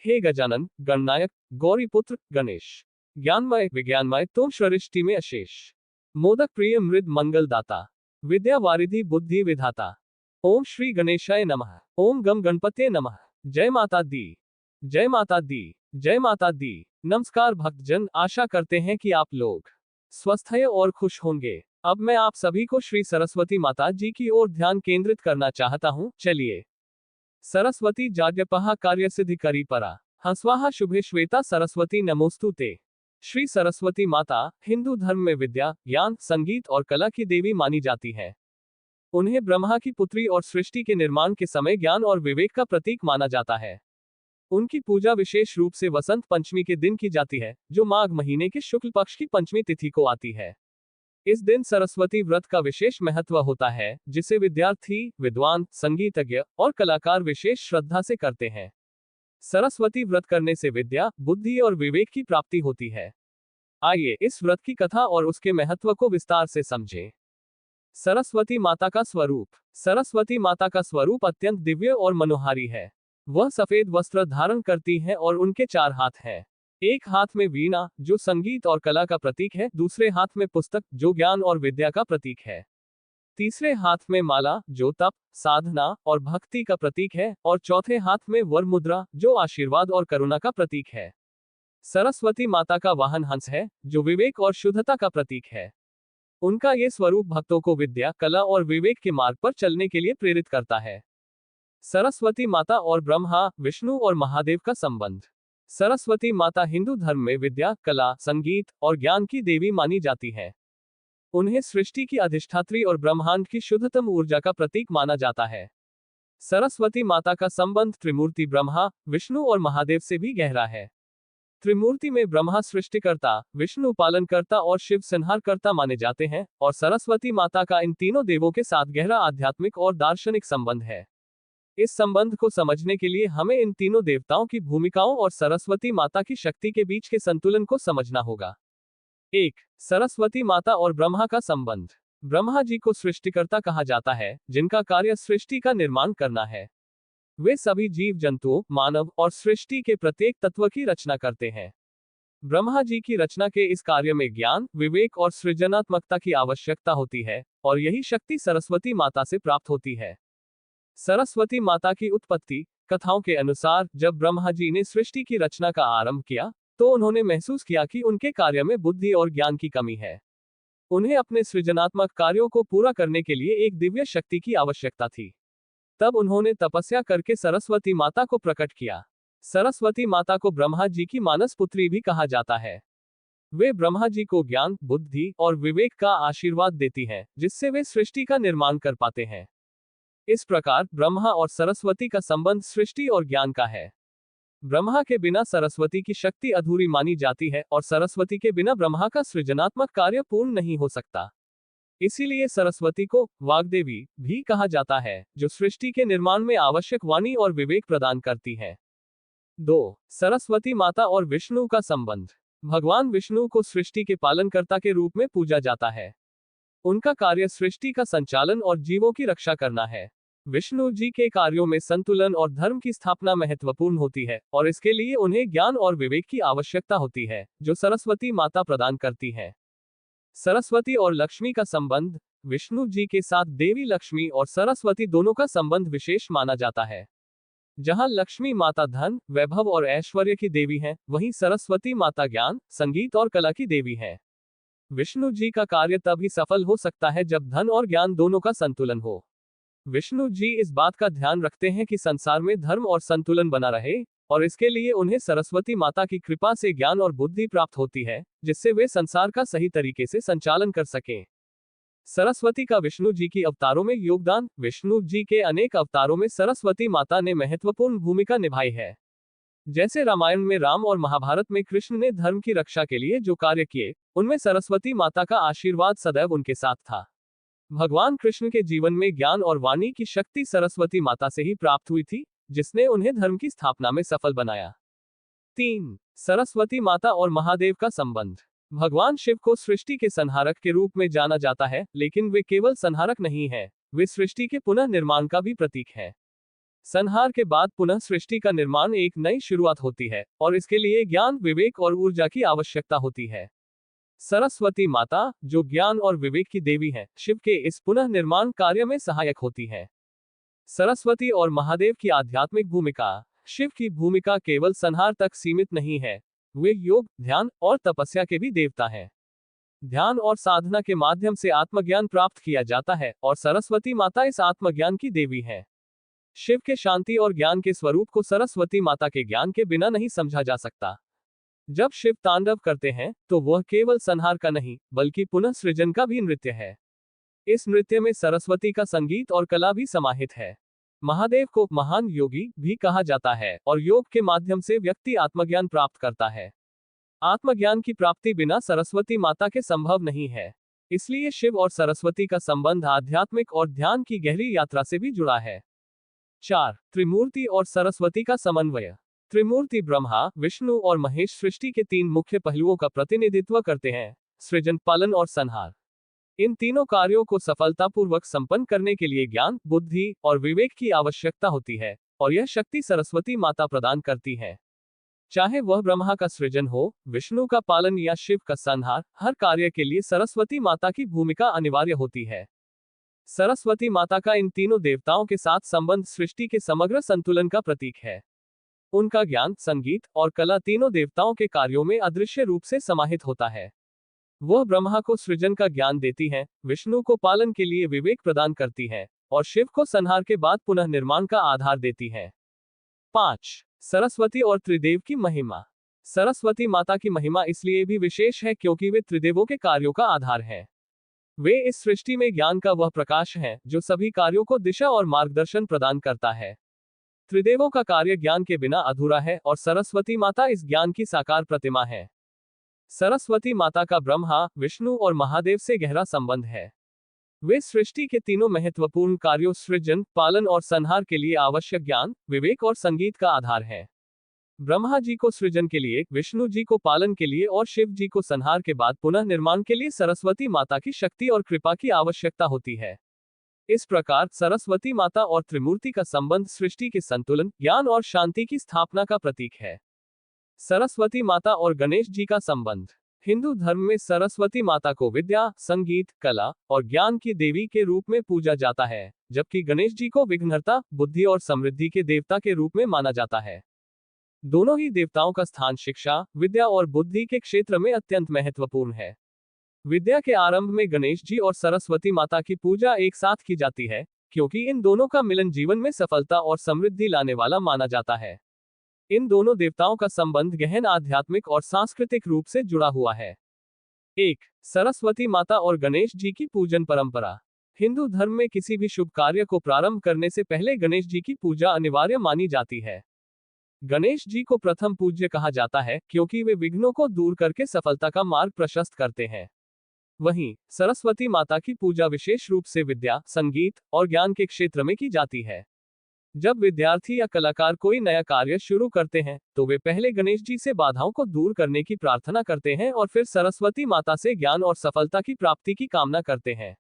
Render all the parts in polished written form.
हे गजानन, गणनायक, गौरीपुत्र, गणेश, ज्ञानमय, विज्ञानमय, तुम सृष्टि में अशेष। मोदक प्रिय, मृद मंगल दाता, विद्या वारिधि, बुद्धि विधाता। ओम श्री गणेशाय नमः। ओम गम गणपते नमः। जय माता दी, जय माता दी, जय माता दी। नमस्कार भक्तजन, आशा करते हैं कि आप लोग स्वस्थ हैं और खुश होंगे। अब मैं आप सभी को श्री सरस्वती माता जी की ओर ध्यान केंद्रित करना चाहता हूं। चलिए। सरस्वती जाड्यपहा कार्यसिद्धि करी परा, हंसवाहा शुभे श्वेता सरस्वती नमोस्तुते। श्री सरस्वती माता हिंदू धर्म में विद्या, ज्ञान, संगीत और कला की देवी मानी जाती है। उन्हें ब्रह्मा की पुत्री और सृष्टि के निर्माण के समय ज्ञान और विवेक का प्रतीक माना जाता है। उनकी पूजा विशेष रूप से वसंत पंचमी के दिन की जाती है, जो माघ महीने के शुक्ल पक्ष की पंचमी तिथि को आती है। इस दिन सरस्वती व्रत का विशेष महत्व होता है, जिसे विद्यार्थी, विद्वान, संगीतज्ञ और कलाकार विशेष श्रद्धा से करते हैं। सरस्वती व्रत करने से विद्या, बुद्धि और विवेक की प्राप्ति होती है। आइए इस व्रत की कथा और उसके महत्व को विस्तार से समझें। सरस्वती माता का स्वरूप। सरस्वती माता का स्वरूप अत्यंत दिव्य और मनोहारी है। वह सफेद वस्त्र धारण करती हैं और उनके 4 हाथ हैं। एक हाथ में वीणा, जो संगीत और कला का प्रतीक है, दूसरे हाथ में पुस्तक, जो ज्ञान और विद्या का प्रतीक है, तीसरे हाथ में माला, जो तप, साधना और भक्ति का प्रतीक है, और चौथे हाथ में वर मुद्रा, जो आशीर्वाद और करुणा का प्रतीक है। सरस्वती माता का वाहन हंस है, जो विवेक और शुद्धता का प्रतीक है। उनका ये स्वरूप भक्तों को विद्या, कला और विवेक के मार्ग पर चलने के लिए प्रेरित करता है। सरस्वती माता और ब्रह्मा, विष्णु और महादेव का संबंध। सरस्वती माता हिंदू धर्म में विद्या, कला, संगीत और ज्ञान की देवी मानी जाती है। उन्हें सृष्टि की अधिष्ठात्री और ब्रह्मांड की शुद्धतम ऊर्जा का प्रतीक माना जाता है। सरस्वती माता का संबंध त्रिमूर्ति ब्रह्मा, विष्णु और महादेव से भी गहरा है। त्रिमूर्ति में ब्रह्मा सृष्टिकर्ता, विष्णु पालनकर्ता और शिव संहारकर्ता माने जाते हैं, और सरस्वती माता का इन तीनों देवों के साथ गहरा आध्यात्मिक और दार्शनिक संबंध है। इस संबंध को समझने के लिए हमें इन तीनों देवताओं की भूमिकाओं और सरस्वती माता की शक्ति के बीच के संतुलन को समझना होगा। 1. सरस्वती माता और ब्रह्मा का संबंध। ब्रह्मा जी को सृष्टिकर्ता कहा जाता है, जिनका कार्य सृष्टि का निर्माण करना है। वे सभी जीव जंतुओं, मानव और सृष्टि के प्रत्येक तत्व की रचना करते हैं। ब्रह्मा जी की रचना के इस कार्य में ज्ञान, विवेक और सृजनात्मकता की आवश्यकता होती है, और यही शक्ति सरस्वती माता से प्राप्त होती है। सरस्वती माता की उत्पत्ति। कथाओं के अनुसार जब ब्रह्मा जी ने सृष्टि की रचना का आरंभ किया, तो उन्होंने महसूस किया कि उनके कार्य में बुद्धि और ज्ञान की कमी है। उन्हें अपने सृजनात्मक कार्यों को पूरा करने के लिए एक दिव्य शक्ति की आवश्यकता थी। तब उन्होंने तपस्या करके सरस्वती माता को प्रकट किया। सरस्वती माता को ब्रह्मा जी की मानस पुत्री भी कहा जाता है। वे ब्रह्मा जी को ज्ञान, बुद्धि और विवेक का आशीर्वाद देती हैं, जिससे वे सृष्टि का निर्माण कर पाते हैं। इस प्रकार ब्रह्मा और सरस्वती का संबंध सृष्टि और ज्ञान का है। ब्रह्मा के बिना सरस्वती की शक्ति अधूरी मानी जाती है, और सरस्वती के बिना ब्रह्मा का सृजनात्मक कार्य पूर्ण नहीं हो सकता। इसीलिए सरस्वती को वाग्देवी भी कहा जाता है, जो सृष्टि के निर्माण में आवश्यक वाणी और विवेक प्रदान करती है। 2. सरस्वती माता और विष्णु का संबंध। भगवान विष्णु को सृष्टि के पालनकर्ता के रूप में पूजा जाता है। उनका कार्य सृष्टि का संचालन और जीवों की रक्षा करना है। विष्णु जी के कार्यों में संतुलन और धर्म की स्थापना महत्वपूर्ण होती है, और इसके लिए उन्हें ज्ञान और विवेक की आवश्यकता होती है, जो सरस्वती माता प्रदान करती है। सरस्वती और लक्ष्मी का संबंध। विष्णु जी के साथ देवी लक्ष्मी और सरस्वती दोनों का संबंध विशेष माना जाता है। जहां लक्ष्मी माता धन, वैभव और ऐश्वर्य की देवी हैं, वहीं सरस्वती माता ज्ञान, संगीत और कला की देवी हैं। विष्णु जी का कार्य तभी सफल हो सकता है जब धन और ज्ञान दोनों का संतुलन हो। विष्णु जी इस बात का ध्यान रखते हैं कि संसार में धर्म और संतुलन बना रहे, और इसके लिए उन्हें सरस्वती माता की कृपा से ज्ञान और बुद्धि प्राप्त होती है, जिससे वे संसार का सही तरीके से संचालन कर सकें। सरस्वती का विष्णु जी की अवतारों में योगदान। विष्णु जी के अनेक अवतारों में सरस्वती माता ने महत्वपूर्ण भूमिका निभाई है। जैसे रामायण में राम और महाभारत में कृष्ण ने धर्म की रक्षा के लिए जो कार्य किए, उनमें सरस्वती माता का आशीर्वाद सदैव उनके साथ था। भगवान कृष्ण के जीवन में ज्ञान और वाणी की शक्ति सरस्वती माता से ही प्राप्त हुई थी, जिसने उन्हें धर्म की स्थापना में सफल बनाया। 3. सरस्वती माता और महादेव का संबंध। भगवान शिव को सृष्टि के संहारक के रूप में जाना जाता है, लेकिन वे केवल संहारक नहीं हैं, वे सृष्टि के पुनः निर्माण का भी प्रतीक है। संहार के बाद पुनः सृष्टि का निर्माण एक नई शुरुआत होती है और इसके लिए ज्ञान, विवेक और ऊर्जा की आवश्यकता होती है। सरस्वती माता, जो ज्ञान और विवेक की देवी है, शिव के इस पुनः निर्माण कार्य में सहायक होती है। सरस्वती और महादेव की आध्यात्मिक भूमिका। शिव की भूमिका केवल संहार तक सीमित नहीं है। वे योग, ध्यान और तपस्या के भी देवता हैं। ध्यान और साधना के माध्यम से आत्मज्ञान प्राप्त किया जाता है और सरस्वती माता इस आत्मज्ञान की देवी है। शिव के शांति और ज्ञान के स्वरूप को सरस्वती माता के ज्ञान के बिना नहीं समझा जा सकता। जब शिव तांडव करते हैं तो वह केवल संहार का नहीं, बल्कि पुनः सृजन का भी नृत्य है। इस नृत्य में सरस्वती का संगीत और कला भी समाहित है। महादेव को महान योगी भी कहा जाता है और योग के माध्यम से व्यक्ति आत्मज्ञान प्राप्त करता है। आत्मज्ञान की प्राप्ति बिना सरस्वती माता के संभव नहीं है। इसलिए शिव और सरस्वती का संबंध आध्यात्मिक और ध्यान की गहरी यात्रा से भी जुड़ा है। 4. त्रिमूर्ति और सरस्वती का समन्वय। त्रिमूर्ति ब्रह्मा, विष्णु और महेश सृष्टि के 3 मुख्य पहलुओं का प्रतिनिधित्व करते हैं: सृजन, पालन और संहार। इन तीनों कार्यों को सफलतापूर्वक संपन्न करने के लिए ज्ञान, बुद्धि और विवेक की आवश्यकता होती है, और यह शक्ति सरस्वती माता प्रदान करती है। चाहे वह ब्रह्मा का सृजन हो, विष्णु का पालन या शिव का संहार, हर कार्य के लिए सरस्वती माता की भूमिका अनिवार्य होती है। सरस्वती माता का इन तीनों देवताओं के साथ संबंध सृष्टि के समग्र संतुलन का प्रतीक है। उनका ज्ञान, संगीत और कला तीनों देवताओं के कार्यों में अदृश्य रूप से समाहित होता है। वह ब्रह्मा को सृजन का ज्ञान देती हैं, विष्णु को पालन के लिए विवेक प्रदान करती हैं, और शिव को संहार के बाद पुनः निर्माण का आधार देती हैं। 5. सरस्वती और त्रिदेव की महिमा। सरस्वती माता की महिमा इसलिए भी विशेष है क्योंकि वे त्रिदेवों के कार्यों का आधार हैं। वे इस सृष्टि में ज्ञान का वह प्रकाश है जो सभी कार्यों को दिशा और मार्गदर्शन प्रदान करता है। त्रिदेवों का कार्य ज्ञान के बिना अधूरा है और सरस्वती माता इस ज्ञान की साकार प्रतिमा है। सरस्वती माता का ब्रह्मा, विष्णु और महादेव से गहरा संबंध है। वे सृष्टि के तीनों महत्वपूर्ण कार्यों सृजन, पालन और संहार के लिए आवश्यक ज्ञान, विवेक और संगीत का आधार है। ब्रह्मा जी को सृजन के लिए, विष्णु जी को पालन के लिए और शिव जी को संहार के बाद पुनः निर्माण के लिए सरस्वती माता की शक्ति और कृपा की आवश्यकता होती है। इस प्रकार सरस्वती माता और त्रिमूर्ति का संबंध सृष्टि के संतुलन, ज्ञान और शांति की स्थापना का प्रतीक है। सरस्वती माता और गणेश जी का संबंध। हिंदू धर्म में सरस्वती माता को विद्या, संगीत, कला और ज्ञान की देवी के रूप में पूजा जाता है, जबकि गणेश जी को विघ्नहर्ता, बुद्धि और समृद्धि के देवता के रूप में माना जाता है। दोनों ही देवताओं का स्थान शिक्षा, विद्या और बुद्धि के क्षेत्र में अत्यंत महत्वपूर्ण है। विद्या के आरंभ में गणेश जी और सरस्वती माता की पूजा एक साथ की जाती है, क्योंकि इन दोनों का मिलन जीवन में सफलता और समृद्धि लाने वाला माना जाता है। इन दोनों देवताओं का संबंध गहन आध्यात्मिक और सांस्कृतिक रूप से जुड़ा हुआ है। 1. सरस्वती माता और गणेश जी की पूजन परंपरा। हिंदू धर्म में किसी भी शुभ कार्य को प्रारंभ करने से पहले गणेश जी की पूजा अनिवार्य मानी जाती है। गणेश जी को प्रथम पूज्य कहा जाता है क्योंकि वे विघ्नों को दूर करके सफलता का मार्ग प्रशस्त करते हैं। वहीं सरस्वती माता की पूजा विशेष रूप से विद्या, संगीत और ज्ञान के क्षेत्र में की जाती है। जब विद्यार्थी या कलाकार कोई नया कार्य शुरू करते हैं तो वे पहले गणेश जी से बाधाओं को दूर करने की प्रार्थना करते हैं और फिर सरस्वती माता से ज्ञान और सफलता की प्राप्ति की कामना करते हैं।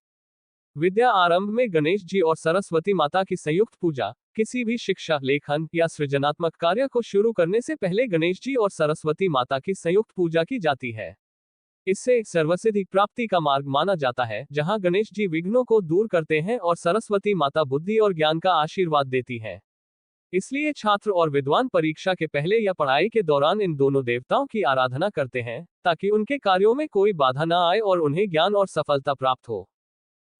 विद्या आरंभ में गणेश जी और सरस्वती माता की संयुक्त पूजा। किसी भी शिक्षा, लेखन या सृजनात्मक कार्य को शुरू करने से पहले गणेश जी और सरस्वती माता की संयुक्त पूजा की जाती है। इससे सर्वसिद्धि प्राप्ति का मार्ग माना जाता है, जहां गणेश जी विघ्नों को दूर करते हैं और सरस्वती माता बुद्धि और ज्ञान का आशीर्वाद देती है। इसलिए छात्र और विद्वान परीक्षा के पहले या पढ़ाई के दौरान इन दोनों देवताओं की आराधना करते हैं, ताकि उनके कार्यों में कोई बाधा न आए और उन्हें ज्ञान और सफलता प्राप्त हो।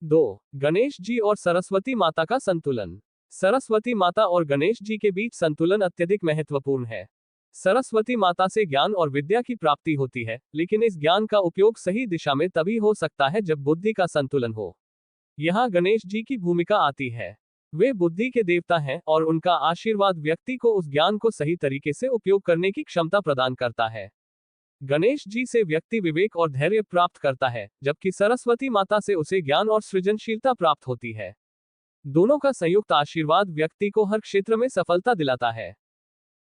2. गणेश जी और सरस्वती माता का संतुलन। सरस्वती माता और गणेश जी के बीच संतुलन अत्यधिक महत्वपूर्ण है। सरस्वती माता से ज्ञान और विद्या की प्राप्ति होती है, लेकिन इस ज्ञान का उपयोग सही दिशा में तभी हो सकता है जब बुद्धि का संतुलन हो। यहाँ गणेश जी की भूमिका आती है। वे बुद्धि के देवता हैं और उनका आशीर्वाद व्यक्ति को उस ज्ञान को सही तरीके से उपयोग करने की क्षमता प्रदान करता है। गणेश जी से व्यक्ति विवेक और धैर्य प्राप्त करता है, जबकि सरस्वती माता से उसे ज्ञान और सृजनशीलता प्राप्त होती है। दोनों का संयुक्त आशीर्वाद व्यक्ति को हर क्षेत्र में सफलता दिलाता है।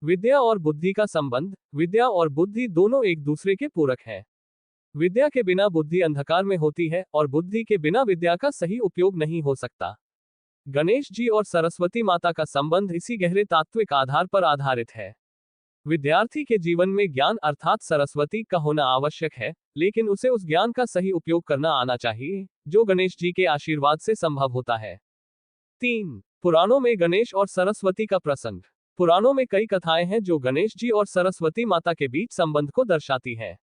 विद्या और बुद्धि का संबंध। विद्या और बुद्धि दोनों एक दूसरे के पूरक हैं। विद्या के बिना बुद्धि अंधकार में होती है और बुद्धि के बिना विद्या का सही उपयोग नहीं हो सकता। गणेश जी और सरस्वती माता का संबंध इसी गहरे तात्विक आधार पर आधारित है। विद्यार्थी के जीवन में ज्ञान अर्थात सरस्वती का होना आवश्यक है, लेकिन उसे उस ज्ञान का सही उपयोग करना आना चाहिए, जो गणेश जी के आशीर्वाद से संभव होता है। 3. पुराणों में गणेश और सरस्वती का प्रसंग। पुराणों में कई कथाएं हैं जो गणेश जी और सरस्वती माता के बीच संबंध को दर्शाती हैं।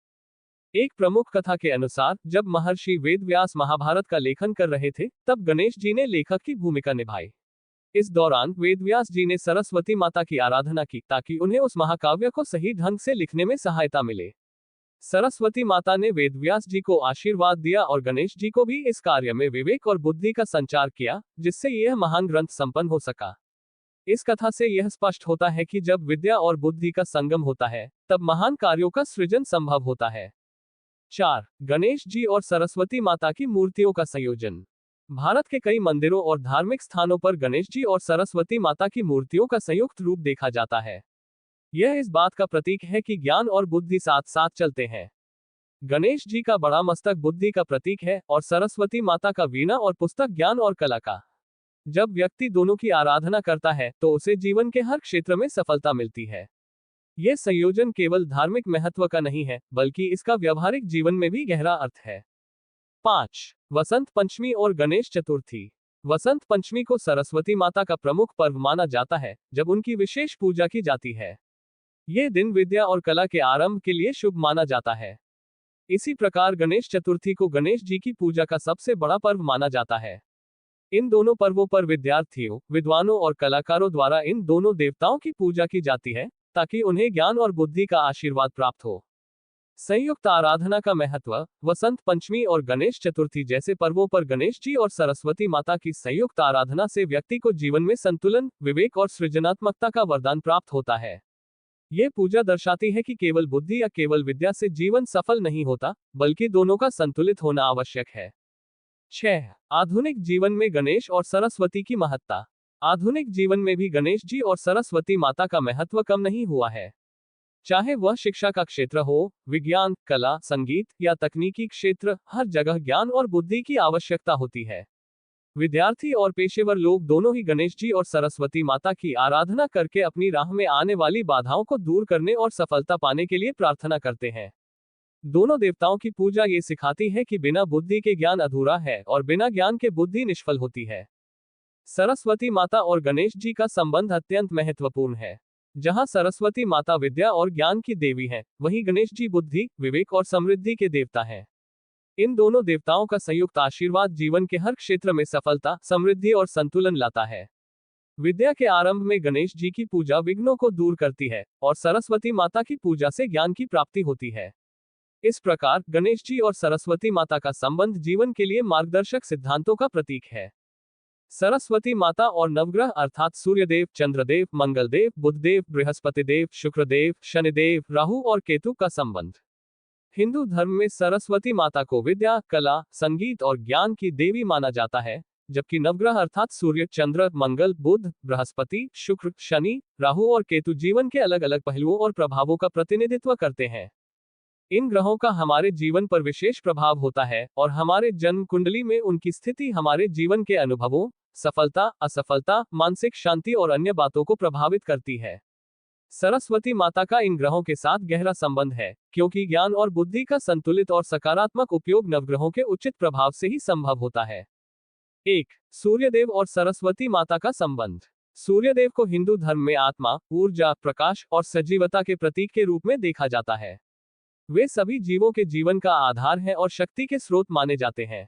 एक प्रमुख कथा के अनुसार, जब महर्षि वेदव्यास महाभारत का लेखन कर रहे थे, तब गणेश जी ने लेखक की भूमिका निभाई। इस दौरान वेदव्यास जी ने सरस्वती माता की आराधना की ताकि उन्हें उस महाकाव्य को सही ढंग से लिखने में सहायता मिले। सरस्वती माता ने वेदव्यास जी को आशीर्वाद दिया और गणेश जी को भी इस कार्य में विवेक और बुद्धि का संचार किया, जिससे यह महान ग्रंथ संपन्न हो सका। इस कथा से यह स्पष्ट होता है कि जब विद्या और बुद्धि का संगम होता है, तब महान कार्यों का सृजन संभव होता है। 4. गणेश जी और सरस्वती माता की मूर्तियों का संयोजन। भारत के कई मंदिरों और धार्मिक स्थानों पर गणेश जी और सरस्वती माता की मूर्तियों का संयुक्त रूप देखा जाता है। यह इस बात का प्रतीक है कि ज्ञान और बुद्धि साथ साथ चलते हैं। गणेश जी का बड़ा मस्तक बुद्धि का प्रतीक है और सरस्वती माता का वीणा और पुस्तक ज्ञान और कला का। जब व्यक्ति दोनों की आराधना करता है तो उसे जीवन के हर क्षेत्र में सफलता मिलती है। यह संयोजन केवल धार्मिक महत्व का नहीं है, बल्कि इसका व्यवहारिक जीवन में भी गहरा अर्थ है। 5. वसंत पंचमी और गणेश चतुर्थी। वसंत पंचमी को सरस्वती माता का प्रमुख पर्व माना जाता है, जब उनकी विशेष पूजा की जाती है। यह दिन विद्या और कला के आरंभ के लिए शुभ माना जाता है। इसी प्रकार गणेश चतुर्थी को गणेश जी की पूजा का सबसे बड़ा पर्व माना जाता है। इन दोनों पर्वों पर विद्यार्थियों, विद्वानों और कलाकारों द्वारा इन दोनों देवताओं की पूजा की जाती है, ताकि उन्हें ज्ञान और बुद्धि का आशीर्वाद प्राप्त हो। संयुक्त आराधना का महत्व। वसंत पंचमी और गणेश चतुर्थी जैसे पर्वों पर गणेश जी और सरस्वती माता की संयुक्त आराधना से व्यक्ति को जीवन में संतुलन, विवेक और सृजनात्मकता का वरदान प्राप्त होता है। यह पूजा दर्शाती है कि केवल बुद्धि या केवल विद्या से जीवन सफल नहीं होता, बल्कि दोनों का संतुलित होना आवश्यक है। 6. आधुनिक जीवन में गणेश और सरस्वती की महत्ता। आधुनिक जीवन में भी गणेश जी और सरस्वती माता का महत्व कम नहीं हुआ है। चाहे वह शिक्षा का क्षेत्र हो, विज्ञान, कला, संगीत या तकनीकी क्षेत्र, हर जगह ज्ञान और बुद्धि की आवश्यकता होती है। विद्यार्थी और पेशेवर लोग दोनों ही गणेश जी और सरस्वती माता की आराधना करके अपनी राह में आने वाली बाधाओं को दूर करने और सफलता पाने के लिए प्रार्थना करते हैं। दोनों देवताओं की पूजा ये सिखाती है कि बिना बुद्धि के ज्ञान अधूरा है और बिना ज्ञान के बुद्धि निष्फल होती है। सरस्वती माता और गणेश जी का संबंध अत्यंत महत्वपूर्ण है। जहां सरस्वती माता विद्या और ज्ञान की देवी हैं, वहीं गणेश जी बुद्धि, विवेक और समृद्धि के देवता हैं। इन दोनों देवताओं का संयुक्त आशीर्वाद जीवन के हर क्षेत्र में सफलता, समृद्धि और संतुलन लाता है। विद्या के आरंभ में गणेश जी की पूजा विघ्नों को दूर करती है और सरस्वती माता की पूजा से ज्ञान की प्राप्ति होती है। इस प्रकार गणेश जी और सरस्वती माता का संबंध जीवन के लिए मार्गदर्शक सिद्धांतों का प्रतीक है। सरस्वती माता और नवग्रह अर्थात सूर्यदेव, चंद्रदेव, मंगलदेव, बुधदेव, बृहस्पतिदेव, शुक्रदेव, शनिदेव, राहु और केतु का संबंध। हिंदू धर्म में सरस्वती माता को विद्या, कला, संगीत और ज्ञान की देवी माना जाता है, जबकि नवग्रह अर्थात सूर्य, चंद्र, मंगल, बुध, बृहस्पति, शुक्र, शनि, राहु और केतु जीवन के अलग अलग पहलुओं और प्रभावों का प्रतिनिधित्व करते हैं। इन ग्रहों का हमारे जीवन पर विशेष प्रभाव होता है और हमारे जन्म कुंडली में उनकी स्थिति हमारे जीवन के अनुभवों, सफलता, असफलता, मानसिक शांति और अन्य बातों को प्रभावित करती है। सरस्वती माता का इन ग्रहों के साथ गहरा संबंध है, क्योंकि ज्ञान और बुद्धि का संतुलित और सकारात्मक उपयोग नवग्रहों के उचित प्रभाव से ही संभव होता है। 1. सूर्यदेव और सरस्वती माता का संबंध। सूर्यदेव को हिंदू धर्म में आत्मा, ऊर्जा, प्रकाश और सजीवता के प्रतीक के रूप में देखा जाता है। वे सभी जीवों के जीवन का आधार हैं और शक्ति के स्रोत माने जाते हैं।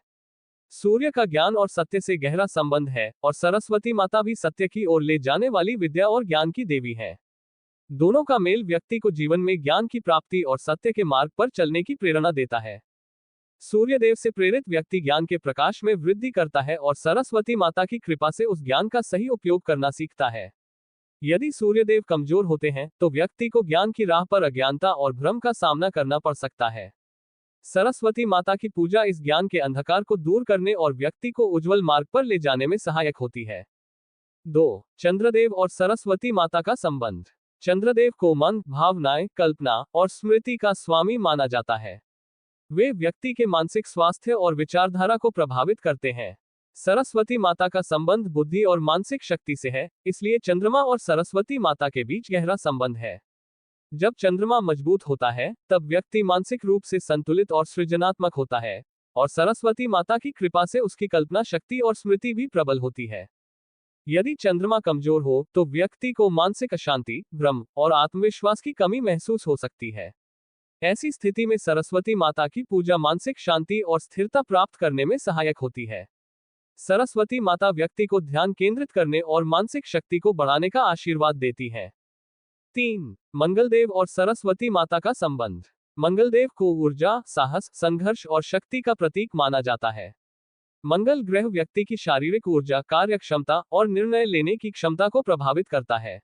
सूर्य का ज्ञान और सत्य से गहरा संबंध है और सरस्वती माता भी सत्य की ओर ले जाने वाली विद्या और ज्ञान की देवी है। दोनों का मेल व्यक्ति को जीवन में ज्ञान की प्राप्ति और सत्य के मार्ग पर चलने की प्रेरणा देता है। सूर्यदेव से प्रेरित व्यक्ति ज्ञान के प्रकाश में वृद्धि करता है और सरस्वती माता की कृपा से उस ज्ञान का सही उपयोग करना सीखता है। यदि सूर्यदेव कमजोर होते हैं तो व्यक्ति को ज्ञान की राह पर अज्ञानता और भ्रम का सामना करना पड़ सकता है। सरस्वती माता की पूजा इस ज्ञान के अंधकार को दूर करने और व्यक्ति को उज्जवल मार्ग पर ले जाने में सहायक होती है। 2. चंद्रदेव और सरस्वती माता का संबंध। चंद्रदेव को मन, भावनाएं, कल्पना और स्मृति का स्वामी माना जाता है। वे व्यक्ति के मानसिक स्वास्थ्य और विचारधारा को प्रभावित करते हैं। सरस्वती माता का संबंध बुद्धि और मानसिक शक्ति से है, इसलिए चंद्रमा और सरस्वती माता के बीच गहरा संबंध है। जब चंद्रमा मजबूत होता है, तब व्यक्ति मानसिक रूप से संतुलित और सृजनात्मक होता है, और सरस्वती माता की कृपा से उसकी कल्पना शक्ति और स्मृति भी प्रबल होती है। यदि चंद्रमा कमजोर हो, तो व्यक्ति को मानसिक अशांति, भ्रम और आत्मविश्वास की कमी महसूस हो सकती है। ऐसी स्थिति में सरस्वती माता की पूजा मानसिक शांति और स्थिरता प्राप्त करने में सहायक होती है। सरस्वती माता व्यक्ति को ध्यान केंद्रित करने और मानसिक शक्ति को बढ़ाने का आशीर्वाद देती है। 3. मंगलदेव और सरस्वती माता का संबंध। मंगलदेव को ऊर्जा, साहस, संघर्ष और शक्ति का प्रतीक माना जाता है। मंगल ग्रह व्यक्ति की शारीरिक ऊर्जा, कार्य क्षमता और निर्णय लेने की क्षमता को प्रभावित करता है।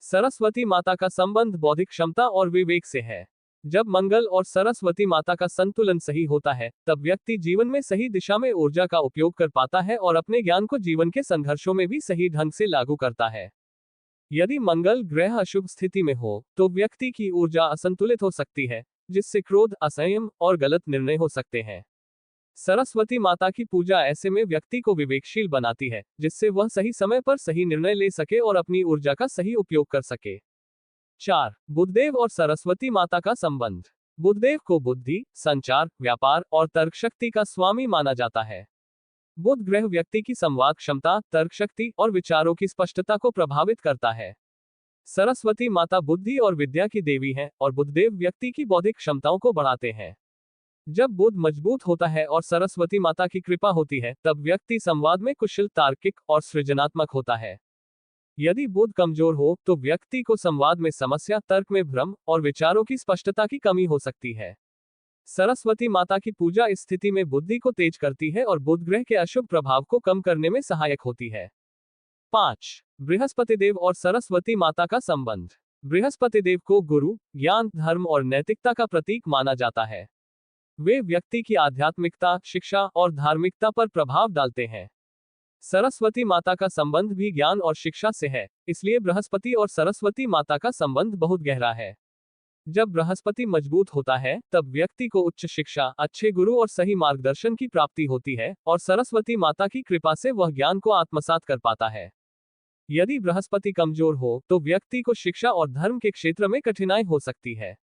सरस्वती माता का संबंध बौद्धिक क्षमता और विवेक से है। जब मंगल और सरस्वती माता का संतुलन सही होता है, तब व्यक्ति जीवन में सही दिशा में ऊर्जा का उपयोग कर पाता है और अपने ज्ञान को जीवन के संघर्षों में भी सही ढंग से लागू करता है। यदि मंगल ग्रह अशुभ स्थिति में हो, तो व्यक्ति की ऊर्जा असंतुलित हो सकती है, जिससे क्रोध, असंयम और गलत निर्णय हो सकते हैं। सरस्वती माता की पूजा ऐसे में व्यक्ति को विवेकशील बनाती है, जिससे वह सही समय पर सही निर्णय ले सके और अपनी ऊर्जा का सही उपयोग कर सके। 4. बुधदेव और सरस्वती माता का संबंध। बुधदेव को बुद्धि, संचार, व्यापार और तर्क शक्ति का स्वामी माना जाता है। बुध ग्रह व्यक्ति की संवाद क्षमता, तर्क शक्ति और विचारों की स्पष्टता को प्रभावित करता है। सरस्वती माता बुद्धि और विद्या की देवी हैं, और बुधदेव व्यक्ति की बौद्धिक क्षमताओं को बढ़ाते हैं। जब बुध मजबूत होता है और सरस्वती माता की कृपा होती है, तब व्यक्ति संवाद में कुशल, तार्किक और सृजनात्मक होता है। यदि बुध कमजोर हो, तो व्यक्ति को संवाद में समस्या, तर्क में भ्रम और विचारों की स्पष्टता की कमी हो सकती है। सरस्वती माता की पूजा इस स्थिति में बुद्धि को तेज करती है और बुध ग्रह के अशुभ प्रभाव को कम करने में सहायक होती है। 5. बृहस्पति देव और सरस्वती माता का संबंध। बृहस्पति देव को गुरु, ज्ञान, धर्म और नैतिकता का प्रतीक माना जाता है। वे व्यक्ति की आध्यात्मिकता, शिक्षा और धार्मिकता पर प्रभाव डालते हैं। सरस्वती माता का संबंध भी ज्ञान और शिक्षा से है, इसलिए बृहस्पति और सरस्वती माता का संबंध बहुत गहरा है। जब बृहस्पति मजबूत होता है, तब व्यक्ति को उच्च शिक्षा, अच्छे गुरु और सही मार्गदर्शन की प्राप्ति होती है, और सरस्वती माता की कृपा से वह ज्ञान को आत्मसात कर पाता है। यदि बृहस्पति कमजोर हो, तो व्यक्ति को शिक्षा और धर्म के क्षेत्र में कठिनाई हो सकती है।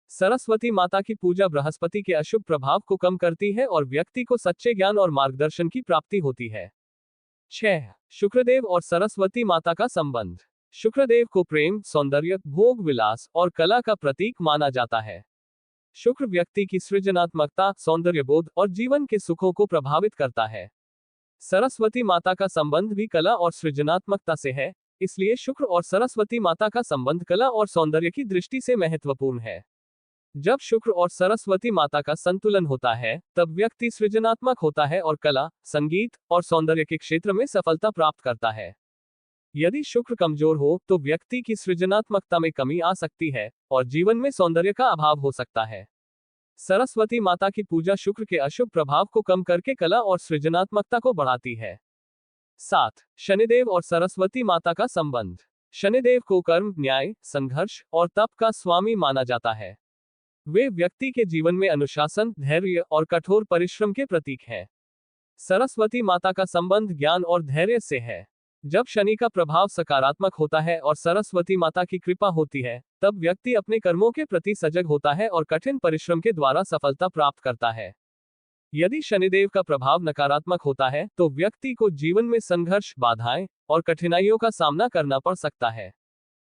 सरस्वती माता की पूजा बृहस्पति के अशुभ प्रभाव को कम करती है और व्यक्ति को सच्चे ज्ञान और मार्गदर्शन की प्राप्ति होती है। 6. शुक्रदेव और सरस्वती माता का संबंध। शुक्रदेव को प्रेम, सौंदर्य, भोग विलास और कला का प्रतीक माना जाता है। शुक्र व्यक्ति की सृजनात्मकता, सौंदर्यबोध और जीवन के सुखों को प्रभावित करता है। सरस्वती माता का संबंध भी कला और सृजनात्मकता से है, इसलिए शुक्र और सरस्वती माता का संबंध कला और सौंदर्य की दृष्टि से महत्वपूर्ण है। जब शुक्र और सरस्वती माता का संतुलन होता है, तब व्यक्ति सृजनात्मक होता है और कला, संगीत और सौंदर्य के क्षेत्र में सफलता प्राप्त करता है। यदि शुक्र कमजोर हो, तो व्यक्ति की सृजनात्मकता में कमी आ सकती है और जीवन में सौंदर्य का अभाव हो सकता है। सरस्वती माता की पूजा शुक्र के अशुभ प्रभाव को कम करके कला और सृजनात्मकता को बढ़ाती है। 7. शनिदेव और सरस्वती माता का संबंध। शनिदेव को कर्म, न्याय, संघर्ष और तप का स्वामी माना जाता है। वे व्यक्ति के जीवन में अनुशासन, धैर्य और कठोर परिश्रम के प्रतीक हैं। सरस्वती माता का संबंध ज्ञान और धैर्य से है। जब शनि का प्रभाव सकारात्मक होता है और सरस्वती माता की कृपा होती है, तब व्यक्ति अपने कर्मों के प्रति सजग होता है और कठिन परिश्रम के द्वारा सफलता प्राप्त करता है। यदि शनिदेव का प्रभाव नकारात्मक होता है, तो व्यक्ति को जीवन में संघर्ष, बाधाएं और कठिनाइयों का सामना करना पड़ सकता है।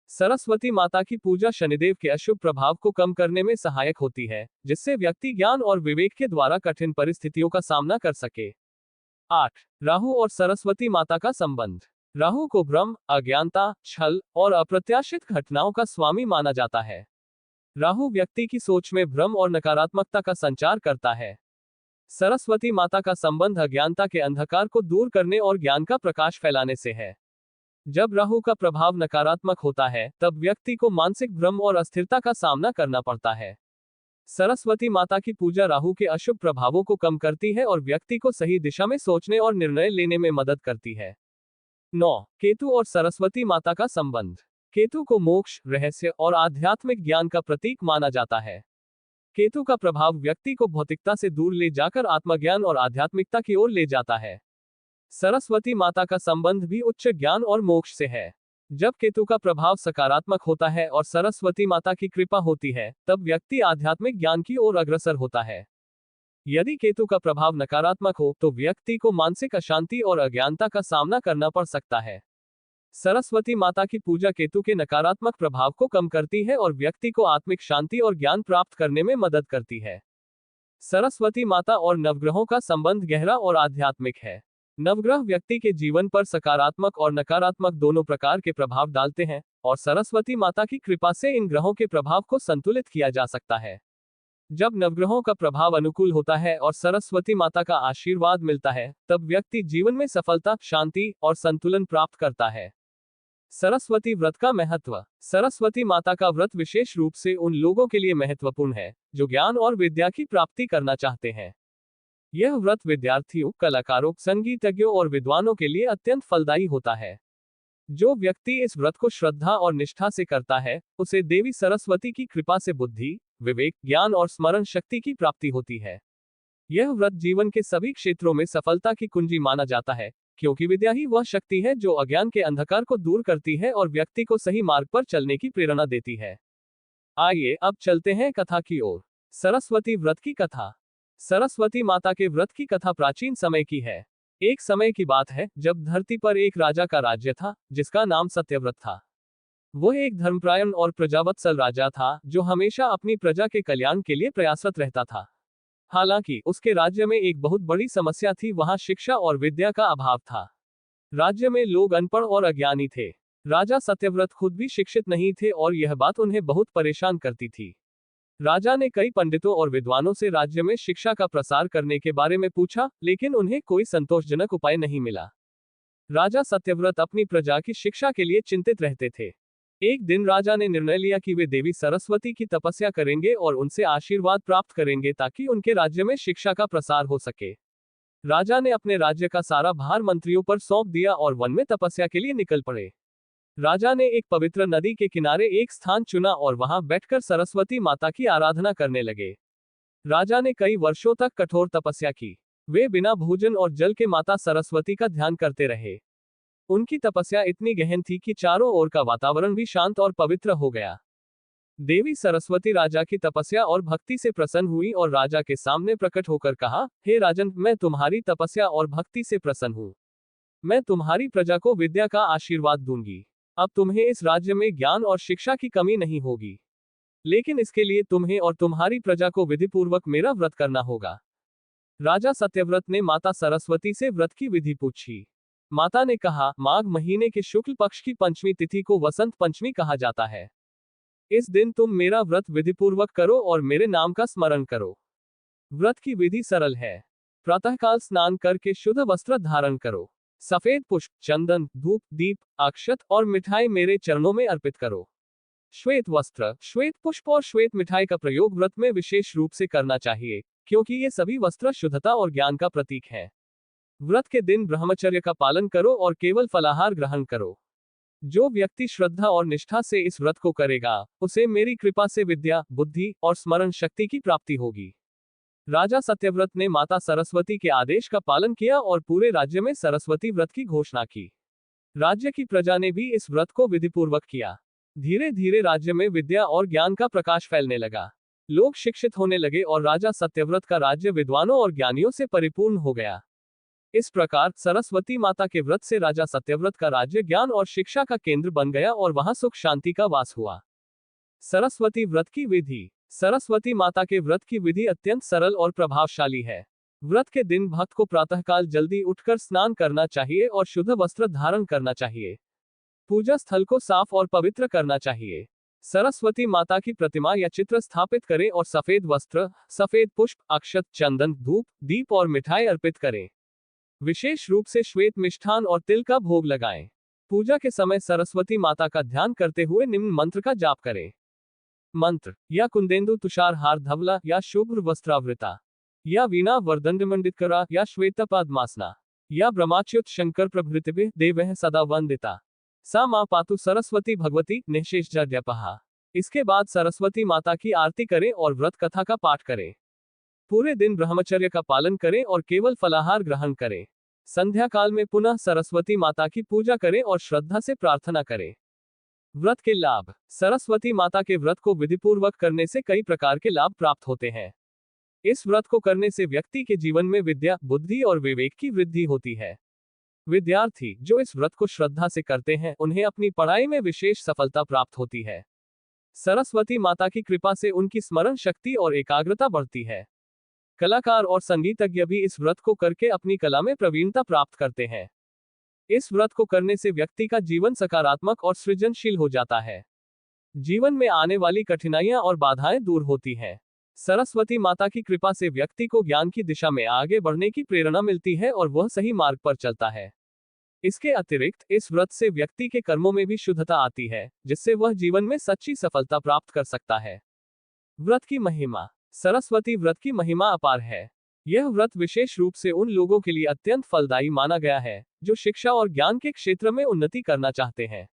सरस्वती माता की पूजा शनिदेव के अशुभ प्रभाव को कम करने में सहायक होती है, जिससे व्यक्ति ज्ञान और विवेक के द्वारा कठिन परिस्थितियों का सामना कर सके। 8. राहु और सरस्वती माता का संबंध। राहु को भ्रम, अज्ञानता, छल और अप्रत्याशित घटनाओं का स्वामी माना जाता है। राहु व्यक्ति की सोच में भ्रम और नकारात्मकता का संचार करता है। सरस्वती माता का संबंध अज्ञानता के अंधकार को दूर करने और ज्ञान का प्रकाश फैलाने से है। जब राहु का प्रभाव नकारात्मक होता है, तब व्यक्ति को मानसिक भ्रम और अस्थिरता का सामना करना पड़ता है। सरस्वती माता की पूजा राहु के अशुभ प्रभावों को कम करती है और व्यक्ति को सही दिशा में सोचने और निर्णय लेने में मदद करती है। 9. केतु और सरस्वती माता का संबंध। केतु को मोक्ष, रहस्य और आध्यात्मिक ज्ञान का प्रतीक माना जाता है। केतु का प्रभाव व्यक्ति को भौतिकता से दूर ले जाकर आत्मज्ञान और आध्यात्मिकता की ओर ले जाता है। सरस्वती माता का संबंध भी उच्च ज्ञान और मोक्ष से है। जब केतु का प्रभाव सकारात्मक होता है और सरस्वती माता की कृपा होती है, तब व्यक्ति आध्यात्मिक ज्ञान की ओर अग्रसर होता है। यदि केतु का प्रभाव नकारात्मक हो तो व्यक्ति को मानसिक अशांति और अज्ञानता का सामना करना पड़ सकता है। सरस्वती माता की पूजा केतु के नकारात्मक प्रभाव को कम करती है और व्यक्ति को आत्मिक शांति और ज्ञान प्राप्त करने में मदद करती है। सरस्वती माता और नवग्रहों का संबंध गहरा और आध्यात्मिक है। नवग्रह व्यक्ति के जीवन पर सकारात्मक और नकारात्मक दोनों प्रकार के प्रभाव डालते हैं, और सरस्वती माता की कृपा से इन ग्रहों के प्रभाव को संतुलित किया जा सकता है। जब नवग्रहों का प्रभाव अनुकूल होता है और सरस्वती माता का आशीर्वाद मिलता है, तब व्यक्ति जीवन में सफलता, शांति और संतुलन प्राप्त करता है। सरस्वती व्रत का महत्व। सरस्वती माता का व्रत विशेष रूप से उन लोगों के लिए महत्वपूर्ण है जो ज्ञान और विद्या की प्राप्ति करना चाहते हैं। यह व्रत विद्यार्थियों, कलाकारों, संगीतज्ञों और विद्वानों के लिए अत्यंत फलदायी होता है। जो व्यक्ति इस व्रत को श्रद्धा और निष्ठा से करता है, उसे देवी सरस्वती की कृपा से बुद्धि, विवेक, ज्ञान और स्मरण शक्ति की प्राप्ति होती है। यह व्रत जीवन के सभी क्षेत्रों में सफलता की कुंजी माना जाता है, क्योंकि विद्या ही वह शक्ति है जो अज्ञान के अंधकार को दूर करती है और व्यक्ति को सही मार्ग पर चलने की प्रेरणा देती है। आइए अब चलते हैं कथा की ओर। सरस्वती व्रत की कथा। सरस्वती माता के व्रत की कथा प्राचीन समय की है। एक समय की बात है जब धरती पर एक राजा का राज्य था, जिसका नाम सत्यव्रत था। वह एक धर्मपरायण और प्रजावत्सल राजा था जो हमेशा अपनी प्रजा के कल्याण के लिए प्रयासरत रहता था। हालांकि उसके राज्य में एक बहुत बड़ी समस्या थी, वहां शिक्षा और विद्या का अभाव था। राज्य में लोग अनपढ़ और अज्ञानी थे। राजा सत्यव्रत खुद भी शिक्षित नहीं थे और यह बात उन्हें बहुत परेशान करती थी। राजा ने कई पंडितों और विद्वानों से राज्य में शिक्षा का प्रसार करने के बारे में पूछा, लेकिन उन्हें कोई संतोषजनक उपाय नहीं मिला। राजा सत्यव्रत अपनी प्रजा की शिक्षा के लिए चिंतित रहते थे। एक दिन राजा ने निर्णय लिया कि वे देवी सरस्वती की तपस्या करेंगे और उनसे आशीर्वाद प्राप्त करेंगे ताकि उनके राज्य में शिक्षा का प्रसार हो सके। राजा ने अपने राज्य का सारा भार मंत्रियों पर सौंप दिया और वन में तपस्या के लिए निकल पड़े। राजा ने एक पवित्र नदी के किनारे एक स्थान चुना और वहां बैठकर सरस्वती माता की आराधना करने लगे। राजा ने कई वर्षों तक कठोर तपस्या की। वे बिना भोजन और जल के माता सरस्वती का ध्यान करते रहे। उनकी तपस्या इतनी गहन थी कि चारों ओर का वातावरण भी शांत और पवित्र हो गया। देवी सरस्वती राजा की तपस्या और भक्ति से प्रसन्न हुई और राजा के सामने प्रकट होकर कहा, हे राजन, मैं तुम्हारी तपस्या और भक्ति से प्रसन्न हूँ। मैं तुम्हारी प्रजा को विद्या का आशीर्वाद दूंगी। अब तुम्हें इस राज्य में ज्ञान और शिक्षा की कमी नहीं होगी, लेकिन इसके लिए तुम्हें और तुम्हारी प्रजा को विधिपूर्वक मेरा व्रत करना होगा। राजा सत्यव्रत ने माता सरस्वती से व्रत की विधि पूछी। माता ने कहा, माघ महीने के शुक्ल पक्ष की पंचमी तिथि को वसंत पंचमी कहा जाता है। इस दिन तुम मेरा व्रत विधिपूर्वक करो और मेरे नाम का स्मरण करो। व्रत की विधि सरल है। प्रातःकाल स्नान करके शुद्ध वस्त्र धारण करो। सफेद पुष्प, चंदन, धूप, दीप, अक्षत और मिठाई मेरे चरणों में अर्पित करो। श्वेत वस्त्र, श्वेत पुष्प और श्वेत मिठाई का प्रयोग व्रत में विशेष रूप से करना चाहिए, क्योंकि ये सभी वस्त्र शुद्धता और ज्ञान का प्रतीक है। व्रत के दिन ब्रह्मचर्य का पालन करो और केवल फलाहार ग्रहण करो। जो व्यक्ति श्रद्धा और निष्ठा से इस व्रत को करेगा, उसे मेरी कृपा से विद्या, बुद्धि और स्मरण शक्ति की प्राप्ति होगी। राजा सत्यव्रत ने माता सरस्वती के आदेश का पालन किया और पूरे राज्य में सरस्वती व्रत की घोषणा की। राज्य की प्रजा ने भी इस व्रत को विधिपूर्वक किया। धीरे धीरे राज्य में विद्या और ज्ञान का प्रकाश फैलने लगा। लोग शिक्षित होने लगे और राजा सत्यव्रत का राज्य विद्वानों और ज्ञानियों से परिपूर्ण हो गया। इस प्रकार सरस्वती माता के व्रत से राजा सत्यव्रत का राज्य ज्ञान और शिक्षा का केंद्र बन गया और वहां सुख शांति का वास हुआ। सरस्वती व्रत की विधि। सरस्वती माता के व्रत की विधि अत्यंत सरल और प्रभावशाली है। व्रत के दिन भक्त को प्रातःकाल जल्दी उठकर स्नान करना चाहिए और शुद्ध वस्त्र धारण करना चाहिए। पूजा स्थल को साफ और पवित्र करना चाहिए। सरस्वती माता की प्रतिमा या चित्र स्थापित करें और सफेद वस्त्र, सफेद पुष्प, अक्षत, चंदन, धूप, दीप और मिठाई अर्पित करें। विशेष रूप से श्वेत मिष्ठान और तिल का भोग लगाएं। पूजा के समय सरस्वती माता का ध्यान करते हुए निम्न मंत्र का जाप करें। मंत्र: या कुंदेंदु तुषार हार धवला, या शुभ्र वस्त्रावृता, या वीणा वर्दंडमंडितकरा, या श्वेत पद्मासना, या ब्रह्माच्युत शंकर प्रभृतिभिः देवः सदा वंदिता, सा मां पातु सरस्वती भगवती निःशेषजाड्यपहा। इसके बाद सरस्वती माता की आरती करें और व्रत कथा का पाठ करें। पूरे दिन ब्रह्मचर्य का पालन करें और केवल फलाहार ग्रहण करें। संध्या काल में पुनः सरस्वती माता की पूजा करें और श्रद्धा से प्रार्थना करें। व्रत के लाभ। सरस्वती माता के व्रत को विधिपूर्वक करने से कई प्रकार के लाभ प्राप्त होते हैं। इस व्रत को करने से व्यक्ति के जीवन में विद्या, बुद्धि और विवेक की वृद्धि होती है। विद्यार्थी जो इस व्रत को श्रद्धा से करते हैं, उन्हें अपनी पढ़ाई में विशेष सफलता प्राप्त होती है। सरस्वती माता की कृपा से उनकी स्मरण शक्ति और एकाग्रता बढ़ती है। कलाकार और संगीतज्ञ भी इस व्रत को करके अपनी कला में प्रवीणता प्राप्त करते हैं। इस व्रत को करने से व्यक्ति का जीवन सकारात्मक और सृजनशील हो जाता है। जीवन में आने वाली कठिनाइयां और बाधाएं दूर होती हैं। सरस्वती माता की कृपा से व्यक्ति को ज्ञान की दिशा में आगे बढ़ने की प्रेरणा मिलती है और वह सही मार्ग पर चलता है। इसके अतिरिक्त इस व्रत से व्यक्ति के कर्मों में भी शुद्धता आती है, जिससे वह जीवन में सच्ची सफलता प्राप्त कर सकता है। व्रत की महिमा। सरस्वती व्रत की महिमा अपार है। यह व्रत विशेष रूप से उन लोगों के लिए अत्यंत फलदायी माना गया है जो शिक्षा और ज्ञान के क्षेत्र में उन्नति करना चाहते हैं।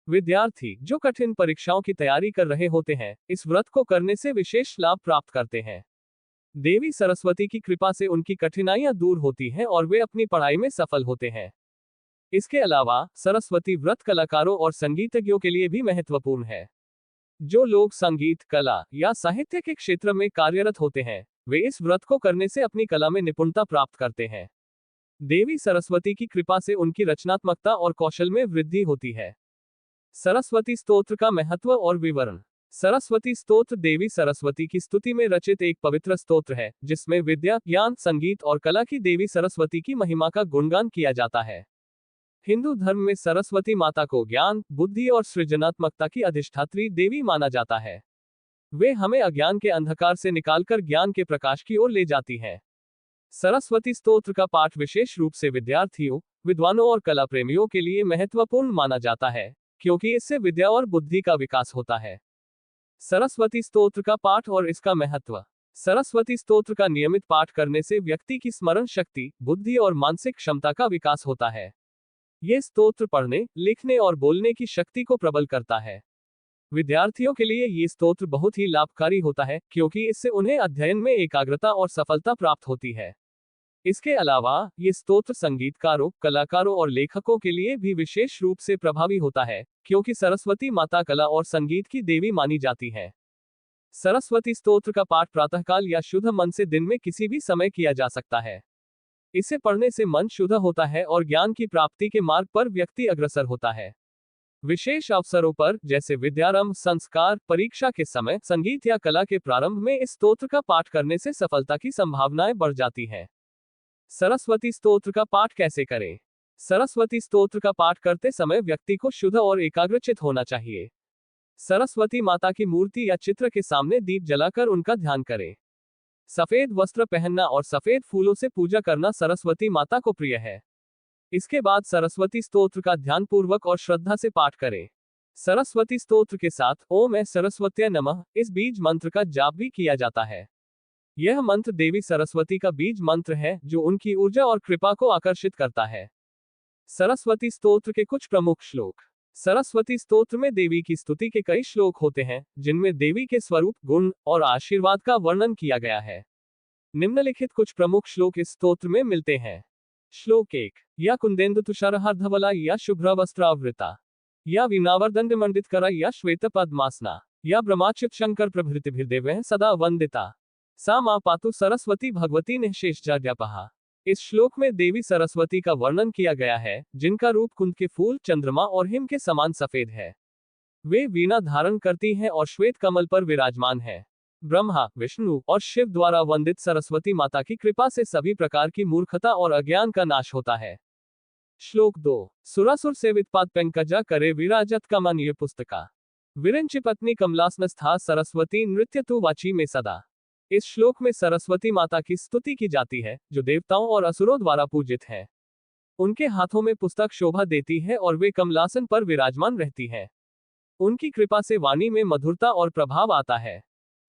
विद्यार्थी जो कठिन परीक्षाओं की तैयारी कर रहे होते हैं, इस व्रत को करने से विशेष लाभ प्राप्त करते हैं। देवी सरस्वती की कृपा से उनकी कठिनाइयां दूर होती हैं और वे अपनी पढ़ाई में सफल होते हैं। इसके अलावा सरस्वती व्रत कलाकारों और संगीतज्ञों के लिए भी महत्वपूर्ण है। जो लोग संगीत, कला या साहित्य के क्षेत्र में कार्यरत होते हैं, वे इस व्रत को करने से अपनी कला में निपुणता प्राप्त करते हैं। देवी सरस्वती की कृपा से उनकी रचनात्मकता और कौशल में वृद्धि होती है। सरस्वती स्तोत्र का महत्व और विवरण। सरस्वती स्तोत्र देवी सरस्वती की स्तुति में रचित एक पवित्र स्तोत्र है, जिसमें विद्या, ज्ञान, संगीत और कला की देवी सरस्वती की महिमा का गुणगान किया जाता है। हिंदू धर्म में सरस्वती माता को ज्ञान, बुद्धि और सृजनात्मकता की अधिष्ठात्री देवी माना जाता है। वे हमें अज्ञान के अंधकार से निकालकर ज्ञान के प्रकाश की ओर ले जाती हैं। सरस्वती स्तोत्र का पाठ विशेष रूप से विद्यार्थियों, विद्वानों और कला प्रेमियों के लिए महत्वपूर्ण माना जाता है, क्योंकि इससे विद्या और बुद्धि का विकास होता है। सरस्वती स्तोत्र का पाठ और इसका महत्व। सरस्वती स्तोत्र का नियमित पाठ करने से व्यक्ति की स्मरण शक्ति, बुद्धि और मानसिक क्षमता का विकास होता है। यह स्तोत्र पढ़ने, लिखने और बोलने की शक्ति को प्रबल करता है। विद्यार्थियों के लिए ये स्तोत्र बहुत ही लाभकारी होता है, क्योंकि इससे उन्हें अध्ययन में एकाग्रता और सफलता प्राप्त होती है। इसके अलावा ये स्तोत्र संगीतकारों, कलाकारों और लेखकों के लिए भी विशेष रूप से प्रभावी होता है, क्योंकि सरस्वती माता कला और संगीत की देवी मानी जाती है। सरस्वती स्तोत्र का पाठ प्रातःकाल या शुद्ध मन से दिन में किसी भी समय किया जा सकता है। इसे पढ़ने से मन शुद्ध होता है और ज्ञान की प्राप्ति के मार्ग पर व्यक्ति अग्रसर होता है। विशेष अवसरों पर, जैसे विद्यारंभ, संस्कार, परीक्षा के समय, संगीत या कला के प्रारंभ में इस स्तोत्र का पाठ करने से सफलता की संभावनाएं बढ़ जाती हैं। सरस्वती स्तोत्र का पाठ कैसे करें? सरस्वती स्तोत्र का पाठ करते समय व्यक्ति को शुद्ध और एकाग्रचित होना चाहिए। सरस्वती माता की मूर्ति या चित्र के सामने दीप जलाकर उनका ध्यान करें। सफेद वस्त्र पहनना और सफेद फूलों से पूजा करना सरस्वती माता को प्रिय है। इसके बाद सरस्वती स्तोत्र का ध्यानपूर्वक और श्रद्धा से पाठ करें। सरस्वती स्तोत्र के साथ ओम ऐं सरस्वत्यै नमः इस बीज मंत्र का जाप भी किया जाता है। यह मंत्र देवी सरस्वती का बीज मंत्र है, जो उनकी ऊर्जा और कृपा को आकर्षित करता है। सरस्वती स्तोत्र के कुछ प्रमुख श्लोक। सरस्वती स्तोत्र में देवी की स्तुति के कई श्लोक होते हैं, जिनमें देवी के स्वरूप, गुण और आशीर्वाद का वर्णन किया गया है। निम्नलिखित कुछ प्रमुख श्लोक इस स्तोत्र में मिलते हैं। श्लोक 1। या कुंदेन्दु तुषारहार्धवला या शुभ्रवस्त्रावृता या वीणावर्दण्डमण्डितकरा या श्वेत पद्मासना या ब्रह्माच्युत शंकर प्रभृतिभिर्देवैः सदा वंदिता सा मां पातु सरस्वती भगवती निःशेषजाड्यापहा। इस श्लोक में देवी सरस्वती का वर्णन किया गया है, जिनका रूप कुंद के फूल, चंद्रमा और हिम के समान सफेद है। वे वीणा धारण करती हैं और श्वेत कमल पर विराजमान है। ब्रह्मा, विष्णु और शिव द्वारा वंदित सरस्वती माता की कृपा से सभी प्रकार की मूर्खता और अज्ञान का नाश होता है। श्लोक 2। सुरासुर सेवितपाद पंकजा करे विराजत कमनीय पुस्तका विरंचि पत्नी कमलासनस्था सरस्वती नृत्य तु वाची में सदा। इस श्लोक में सरस्वती माता की स्तुति की जाती है, जो देवताओं और असुरों द्वारा पूजित है। उनके हाथों में पुस्तक शोभा देती है और वे कमलासन पर विराजमान रहती है। उनकी कृपा से वाणी में मधुरता और प्रभाव आता है।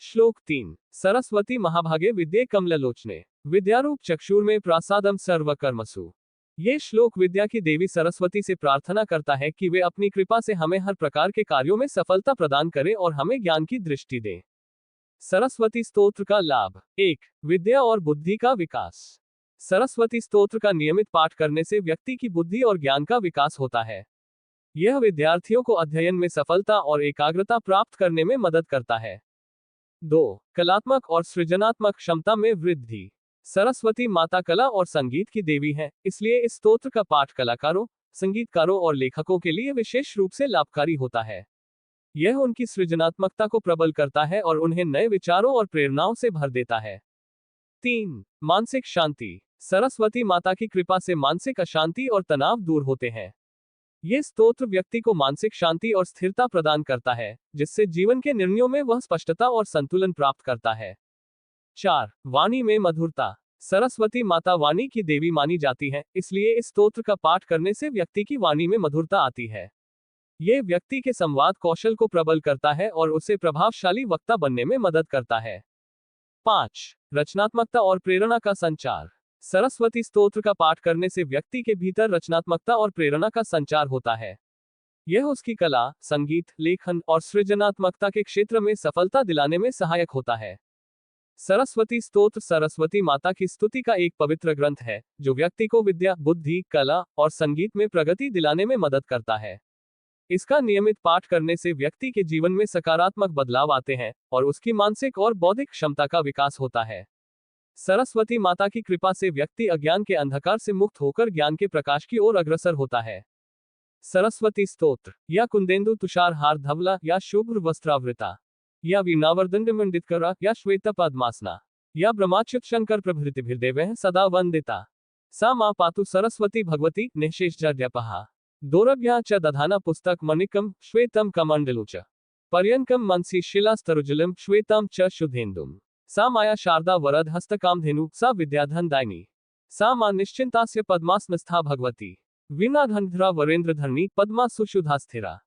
श्लोक 3। सरस्वती महाभागे विद्ये कमललोचने विद्यारूप चक्षुर में प्रासादम सर्वकर्मसु। ये श्लोक विद्या की देवी सरस्वती से प्रार्थना करता है कि वे अपनी कृपा से हमें हर प्रकार के कार्यों में सफलता प्रदान करें और हमें ज्ञान की दृष्टि दें। सरस्वती स्तोत्र का लाभ। 1। विद्या और बुद्धि का विकास। सरस्वती स्तोत्र का नियमित पाठ करने से व्यक्ति की बुद्धि और ज्ञान का विकास होता है। यह विद्यार्थियों को अध्ययन में सफलता और एकाग्रता प्राप्त करने में मदद करता है। 2. कलात्मक और सृजनात्मक क्षमता में वृद्धि। सरस्वती माता कला और संगीत की देवी है, इसलिए इस स्तोत्र का पाठ कलाकारों, संगीतकारों और लेखकों के लिए विशेष रूप से लाभकारी होता है। यह उनकी सृजनात्मकता को प्रबल करता है और उन्हें नए विचारों और प्रेरणाओं से भर देता है। 3. मानसिक शांति। सरस्वती माता की कृपा से मानसिक अशांति और तनाव दूर होते हैं। ये स्तोत्र व्यक्ति को मानसिक शांति और स्थिरता प्रदान करता है, जिससे जीवन के निर्णयों में वह स्पष्टता और संतुलन प्राप्त करता है। 4. वाणी में मधुरता। सरस्वती माता वाणी की देवी मानी जाती है, इसलिए इस स्तोत्र का पाठ करने से व्यक्ति की वाणी में मधुरता आती है। ये व्यक्ति के संवाद कौशल को प्रबल करता है और उसे प्रभावशाली वक्ता बनने में मदद करता है। 5. रचनात्मकता और प्रेरणा का संचार। सरस्वती स्तोत्र का पाठ करने से व्यक्ति के भीतर रचनात्मकता और प्रेरणा का संचार होता है। यह उसकी कला, संगीत, लेखन और सृजनात्मकता के क्षेत्र में सफलता दिलाने में सहायक होता है। सरस्वती स्तोत्र सरस्वती माता की स्तुति का एक पवित्र ग्रंथ है, जो व्यक्ति को विद्या, बुद्धि, कला और संगीत में प्रगति दिलाने में मदद करता है। इसका नियमित पाठ करने से व्यक्ति के जीवन में सकारात्मक बदलाव आते हैं और उसकी मानसिक और बौद्धिक क्षमता का विकास होता है। सरस्वती माता की कृपा से व्यक्ति अज्ञान के अंधकार से मुक्त होकर ज्ञान के प्रकाश की ओर अग्रसर होता है। सरस्वती स्तोत्र या कुंदेंदु तुषार हार धवला या शुभ्र वस्त्रावृता या वीणावर्दंड मंडितकरा या श्वेत पद्मासना या ब्रह्माच्युत शंकर प्रभृतिभिर्देवः सदा वंदिता सा मां पातु सरस्वती भगवती निःशेषजड्यपहा दोरभ्या च दधाना पुस्तक मणिकम श्वेतम कमंडलु च पर्यंकम मनसी शिलास्तरुजलम श्वेताम च शुद्धेन्दुम सा माया शारदा वरद हस्तकामधेनु सा विद्याधन दायिनी सा मां निश्चिंतास्य पद्मासनस्था भगवती वीणाधनधरा वरेंद्रधरणी पद्मा सुशुधास्थिरा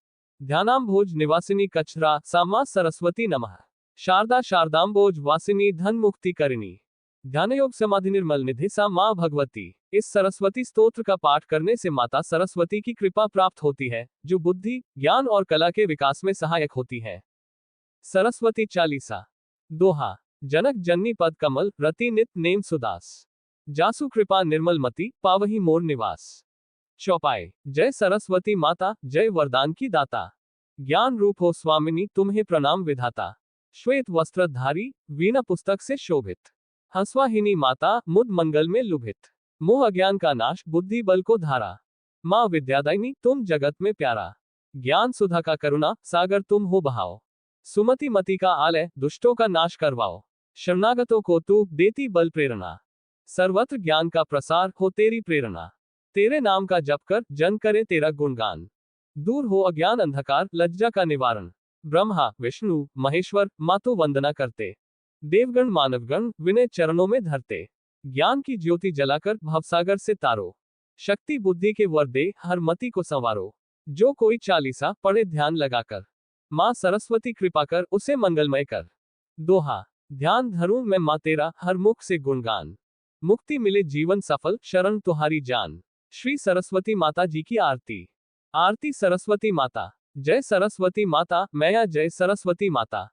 ध्यानाम्भोज निवासिनी कचरा सा मां सरस्वती नमः शारदा शारदाम्भोज वासिनी धन मुक्ति करिणी ध्यानयोग समाधि निर्मल निधि सा मां भगवती। इस सरस्वती स्तोत्र का पाठ करने से माता सरस्वती की कृपा प्राप्त होती है, जो बुद्धि, ज्ञान और कला के विकास में सहायक होती है। सरस्वती चालीसा। दोहा। जनक जननी पद कमल रति नित नेम सुदास जासु कृपा निर्मल मति पावही मोर निवास। चौपाई। जय सरस्वती माता, जय वरदान की दाता, ज्ञान रूप हो स्वामिनी तुम्हें प्रणाम विधाता। श्वेत वस्त्र धारी, वीणा पुस्तक से शोभित, हंसवाहिनी माता मुद मंगल में लुभित। मोह अज्ञान का नाश, बुद्धि बल को धारा, माँ विद्यादायिनी तुम जगत में प्यारा। ज्ञान सुधा का करुणा सागर तुम हो बहाओ, सुमति मति का आलय दुष्टों का नाश करवाओ। शरणागतों को तू देती बल प्रेरणा, सर्वत्र ज्ञान का प्रसार हो तेरी प्रेरणा। तेरे नाम का जप कर जन करे तेरा गुणगान, दूर हो अज्ञान अंधकार लज्जा का निवारण। ब्रह्मा विष्णु महेश्वर मातो वंदना करते, देवगण मानवगण विनय चरणों में धरते। ज्ञान की ज्योति जलाकर भवसागर से तारो, शक्ति बुद्धि के वर दे हर मति को संवारो। जो कोई चालीसा पढ़े ध्यान लगाकर, माँ सरस्वती कृपा कर उसे मंगलमय कर। दोहा। ध्यान धरूं मैं माँ तेरा हर मुख से गुणगान, मुक्ति मिले जीवन सफल शरण तुम्हारी जान। श्री सरस्वती माता जी की आरती। आरती सरस्वती माता। जय सरस्वती माता मैया जय सरस्वती माता।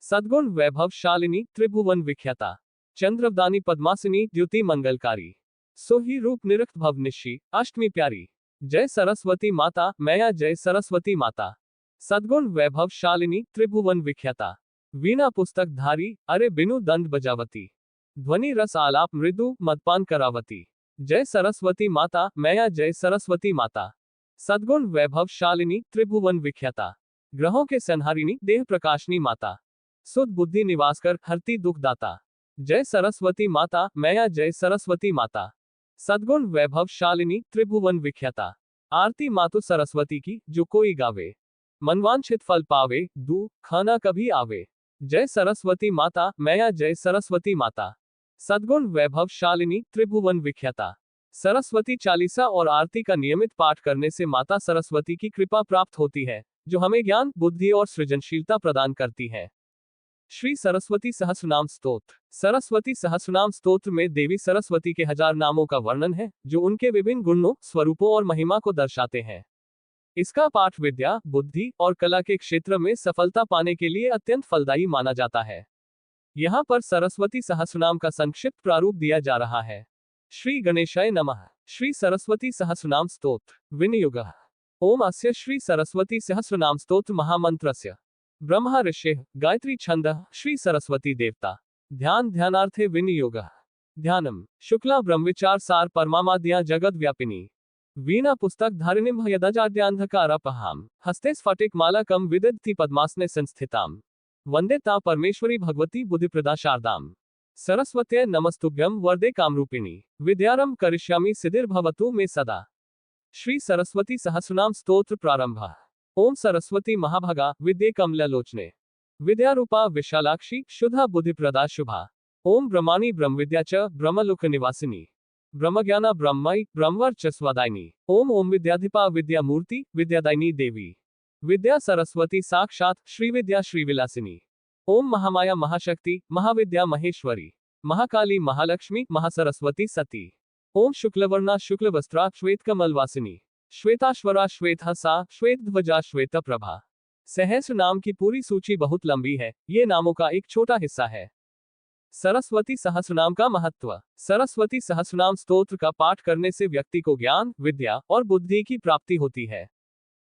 सद्गुण वैभव शालिनी त्रिभुवन विख्याता, चंद्रवदानी पद्मासिनी द्युति मंगलकारी। सोही रूप निरक्त भव निशी अष्टमी प्यारी। जय सरस्वती माता मैया जय सरस्वती माता। सद्गुण वैभव शालिनी त्रिभुवन विख्याता, वीणा पुस्तक धारी अरे बिनु दंड बजावती। ध्वनि रस आलाप मृदु मदपान करावती। जय सरस्वती माता मैया जय सरस्वती माता। सद्गुण वैभव शालिनी त्रिभुवन विख्याता, ग्रहों के संहारिणी देह प्रकाशनी माता। सुध बुद्धि निवास कर हरती दुख दाता। जय सरस्वती माता मैया जय सरस्वती माता। सद्गुण वैभव शालिनी त्रिभुवन विख्याता। आरती मातु सरस्वती की जो कोई गावे, मनवांछित फल पावे दुख न कभी आवे। जय सरस्वती माता मैया जय सरस्वती माता। सद्गुण वैभव शालिनी त्रिभुवन विख्याता। सरस्वती चालीसा और आरती का नियमित पाठ करने से माता सरस्वती की कृपा प्राप्त होती है, जो हमें ज्ञान, बुद्धि और सृजनशीलता प्रदान करती है। श्री सरस्वती सहस्रनाम स्तोत्र। सरस्वती सहस्रनाम स्तोत्र में देवी सरस्वती के 1000 नामों का वर्णन है, जो उनके विभिन्न गुणों, स्वरूपों और महिमा को दर्शाते हैं। इसका पाठ विद्या, बुद्धि और कला के क्षेत्र में सफलता पाने के लिए अत्यंत फलदायी माना जाता है। यहाँ पर सरस्वती सहस्रनाम का संक्षिप्त प्रारूप दिया जा रहा है। श्री गणेशाय नमः। श्री सरस्वती सहस्रनाम स्तोत्र विनियोगः। ओम अस्य श्री सरस्वती सहस्रनाम स्तोत्र महामंत्रस्य ब्रह्मा ऋषिः गायत्री छंदः श्री सरस्वती देवता ध्यानार्थे विनियोगः। ध्यानम शुक्ला ब्रह्मविचार सार परमामाद्या जगद व्यापिनी वीणा पुस्तक धारिणीं यदजाड्यांधकारपहाम हस्ते स्फटिक मालाकम विदधति पद्मासने संस्थिताम वंदे ता परमेश्वरी भगवती बुद्धिप्रदा शारदाम सरस्वत्यै नमस्तुभ्यं वरदे कामरूपिणी विद्यारंभ करिष्यामि सिद्धिर्भवतु मे सदा। श्री सरस्वती सहस्रनाम स्तोत्र प्रारंभ। ओम सरस्वती महाभागा विद्ये कमललोचने विद्यारूपा विशालाक्षी शुद्धा बुद्धिप्रदा शुभा। ओम ब्रह्माणी ब्रह्मविद्या च ब्रह्मलोक निवासिनी ब्रह्मज्ञाना ब्रह्मयी ब्रह्मवर्चस्वदायिनी। ओम विद्याधिपा विद्यामूर्ति विद्यादायिनी देवी विद्या सरस्वती साक्षात श्रीविद्या श्रीविलासिनी। ओम महामाया महाशक्ति महाविद्या महेश्वरी महाकाली महालक्ष्मी महासरस्वती सती। ओम शुक्लवर्णा शुक्लवस्त्रा श्वेतकमलवासिनी श्वेताश्वरा श्वेतहसा श्वेतध्वजा श्वेतप्रभा। सहस्र नाम की पूरी सूची बहुत लंबी है, ये नामों का एक छोटा हिस्सा है। सरस्वती सहस्रनाम का महत्व। सरस्वती सहस्रनाम स्तोत्र का पाठ करने से व्यक्ति को ज्ञान, विद्या और बुद्धि की प्राप्ति होती है।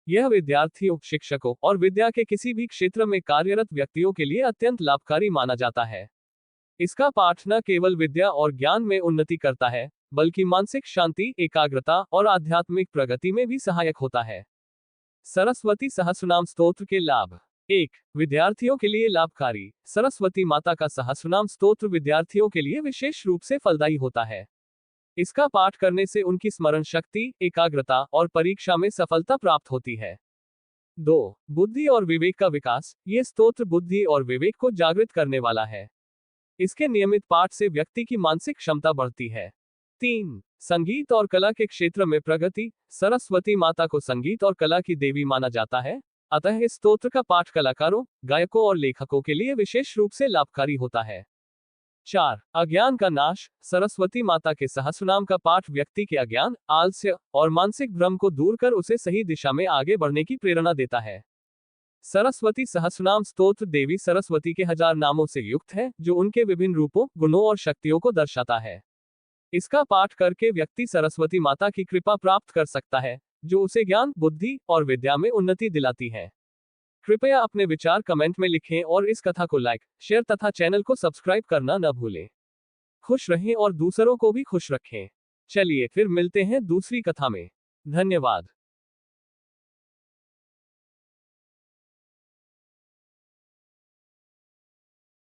यह विद्यार्थियों, शिक्षकों और विद्या के किसी भी क्षेत्र में कार्यरत व्यक्तियों के लिए अत्यंत लाभकारी माना जाता है। इसका पाठ न केवल विद्या और ज्ञान में उन्नति करता है, बल्कि मानसिक शांति, एकाग्रता और आध्यात्मिक प्रगति में भी सहायक होता है। सरस्वती सहस्रनाम स्तोत्र के लाभ। 1. विद्यार्थियों के लिए लाभकारी। सरस्वती माता का सहस्रनाम स्तोत्र विद्यार्थियों के लिए विशेष रूप से फलदायी होता है। इसका पाठ करने से उनकी स्मरण शक्ति, एकाग्रता और परीक्षा में सफलता प्राप्त होती है। 2. बुद्धि और विवेक का विकास। ये स्तोत्र बुद्धि और विवेक को जागृत करने वाला है। इसके नियमित पाठ से व्यक्ति की मानसिक क्षमता बढ़ती है। 3. संगीत और कला के क्षेत्र में प्रगति। सरस्वती माता को संगीत और कला की देवी माना जाता है, अतः इस स्तोत्र का पाठ कलाकारों, गायकों और लेखकों के लिए विशेष रूप से लाभकारी होता है। 4. अज्ञान का नाश। सरस्वती माता के सहस्रनाम का पाठ व्यक्ति के अज्ञान, आलस्य और मानसिक भ्रम को दूर कर उसे सही दिशा में आगे बढ़ने की प्रेरणा देता है। सरस्वती सहस्रनाम स्तोत्र देवी सरस्वती के 1000 नामों से युक्त है, जो उनके विभिन्न रूपों, गुणों और शक्तियों को दर्शाता है। इसका पाठ करके व्यक्ति सरस्वती माता की कृपा प्राप्त कर सकता है, जो उसे ज्ञान, बुद्धि और विद्या में उन्नति दिलाती है। कृपया अपने विचार कमेंट में लिखें और इस कथा को लाइक, शेयर तथा चैनल को सब्सक्राइब करना न भूलें। खुश रहें और दूसरों को भी खुश रखें। चलिए फिर मिलते हैं दूसरी कथा में। धन्यवाद।